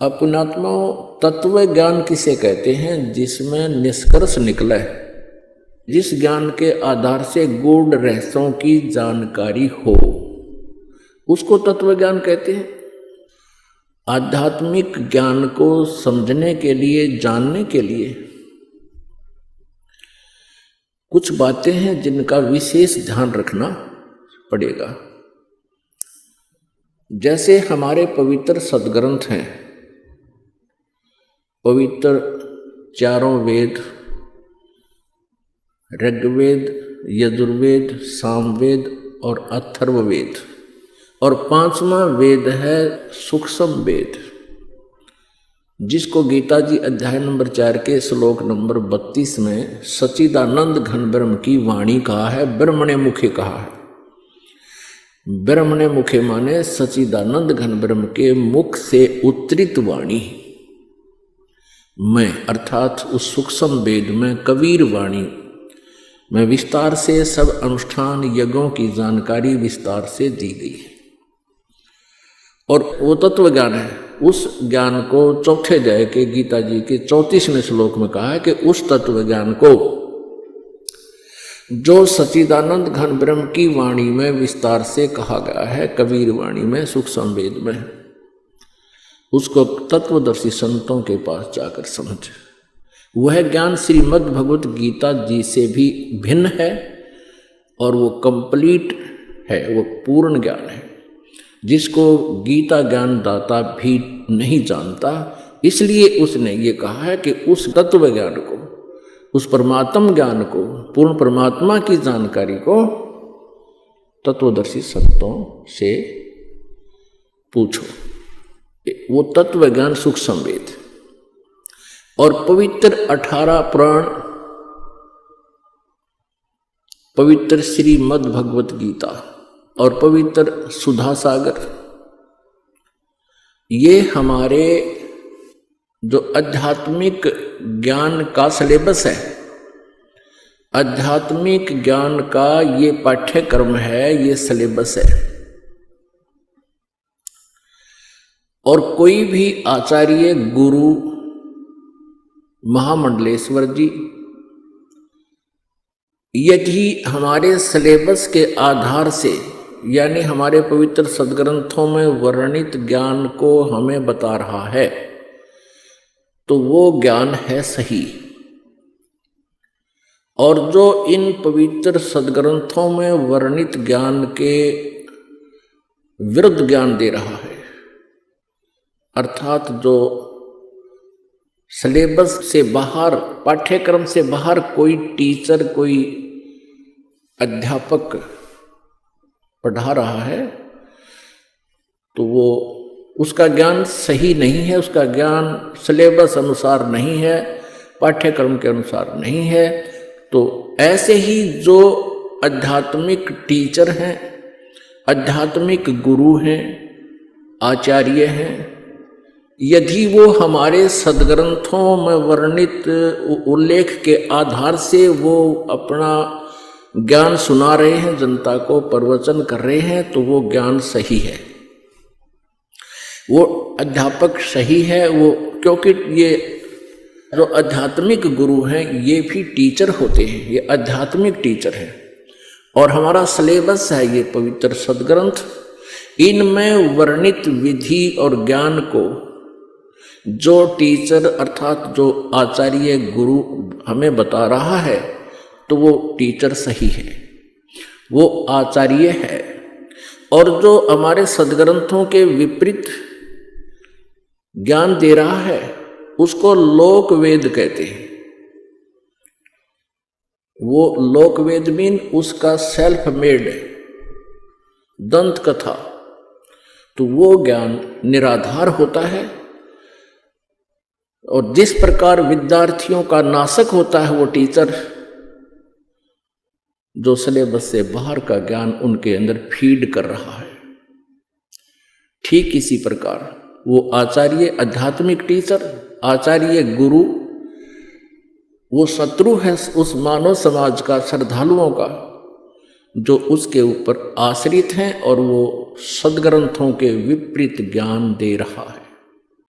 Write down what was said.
अपनात्मा तत्व ज्ञान किसे कहते हैं? जिसमें निष्कर्ष निकला है, जिस ज्ञान के आधार से गूढ़ रहस्यों की जानकारी हो, उसको तत्व ज्ञान कहते हैं। आध्यात्मिक ज्ञान को समझने के लिए, जानने के लिए कुछ बातें हैं जिनका विशेष ध्यान रखना पड़ेगा। जैसे हमारे पवित्र सदग्रंथ हैं, पवित्र चारों वेद, ऋग्वेद, यजुर्वेद, सामवेद और अथर्ववेद, और 5वां वेद है सूक्ष्म वेद, जिसको गीता जी अध्याय नंबर 4 के श्लोक नंबर 32 में सच्चिदानंद घन ब्रह्म की वाणी कहा है, ब्रह्मणे मुखे कहा है। ब्रह्मणे मुखे माने सच्चिदानंद घन ब्रह्म के मुख से उतरित वाणी में, अर्थात उस सूक्ष्म वेद में कबीर वाणी में विस्तार से सब अनुष्ठान यज्ञों की जानकारी विस्तार से दी गई है। और वो तत्व ज्ञान है। उस ज्ञान को चौथे अध्याय के गीता जी के 34वें श्लोक में कहा है कि उस तत्व ज्ञान को जो सच्चिदानंद घन ब्रह्म की वाणी में विस्तार से कहा गया है, कबीर वाणी में, सूक्ष्म वेद में, उसको तत्वदर्शी संतों के पास जाकर समझ। वह ज्ञान श्रीमद् भगवत गीता जी से भी भिन्न है और वो कंप्लीट है, वो पूर्ण ज्ञान है, जिसको गीता ज्ञान दाता भी नहीं जानता। इसलिए उसने ये कहा है कि उस तत्व ज्ञान को, उस परमात्म ज्ञान को, पूर्ण परमात्मा की जानकारी को तत्वदर्शी संतों से पूछो। वो तत्व ज्ञान सूक्ष्म वेद और पवित्र 18 पुराण, पवित्र श्रीमद् भगवत गीता और पवित्र सुधा सागर, ये हमारे जो आध्यात्मिक ज्ञान का सिलेबस है, आध्यात्मिक ज्ञान का ये पाठ्यक्रम है, ये सिलेबस है। और कोई भी आचार्य, गुरु, महामंडलेश्वर जी यदि हमारे सिलेबस के आधार से, यानी हमारे पवित्र सदग्रंथों में वर्णित ज्ञान को हमें बता रहा है, तो वो ज्ञान है सही। और जो इन पवित्र सदग्रंथों में वर्णित ज्ञान के विरुद्ध ज्ञान दे रहा है, अर्थात जो सिलेबस से बाहर, पाठ्यक्रम से बाहर कोई टीचर, कोई अध्यापक पढ़ा रहा है, तो वो उसका ज्ञान सही नहीं है, उसका ज्ञान सिलेबस अनुसार नहीं है, पाठ्यक्रम के अनुसार नहीं है। तो ऐसे ही जो आध्यात्मिक टीचर हैं, आध्यात्मिक गुरु हैं, आचार्य हैं, यदि वो हमारे सदग्रंथों में वर्णित उल्लेख के आधार से वो अपना ज्ञान सुना रहे हैं, जनता को प्रवचन कर रहे हैं, तो वो ज्ञान सही है, वो अध्यापक सही है। वो क्योंकि ये जो आध्यात्मिक गुरु हैं ये भी टीचर होते हैं, ये आध्यात्मिक टीचर हैं। और हमारा सिलेबस है ये पवित्र सदग्रंथ, इनमें वर्णित विधि और ज्ञान को जो टीचर अर्थात जो आचार्य गुरु हमें बता रहा है, तो वो टीचर सही है, वो आचार्य है। और जो हमारे सदग्रंथों के विपरीत ज्ञान दे रहा है, उसको लोक वेद कहते हैं। वो लोक वेद मीन उसका सेल्फ मेड दंत कथा, तो वो ज्ञान निराधार होता है। और जिस प्रकार विद्यार्थियों का नाशक होता है वो टीचर, जो सिलेबस से बाहर का ज्ञान उनके अंदर फीड कर रहा है, ठीक इसी प्रकार वो आचार्य, आध्यात्मिक टीचर, आचार्य गुरु, वो शत्रु है उस मानव समाज का, श्रद्धालुओं का, जो उसके ऊपर आश्रित हैं और वो सदग्रंथों के विपरीत ज्ञान दे रहा है।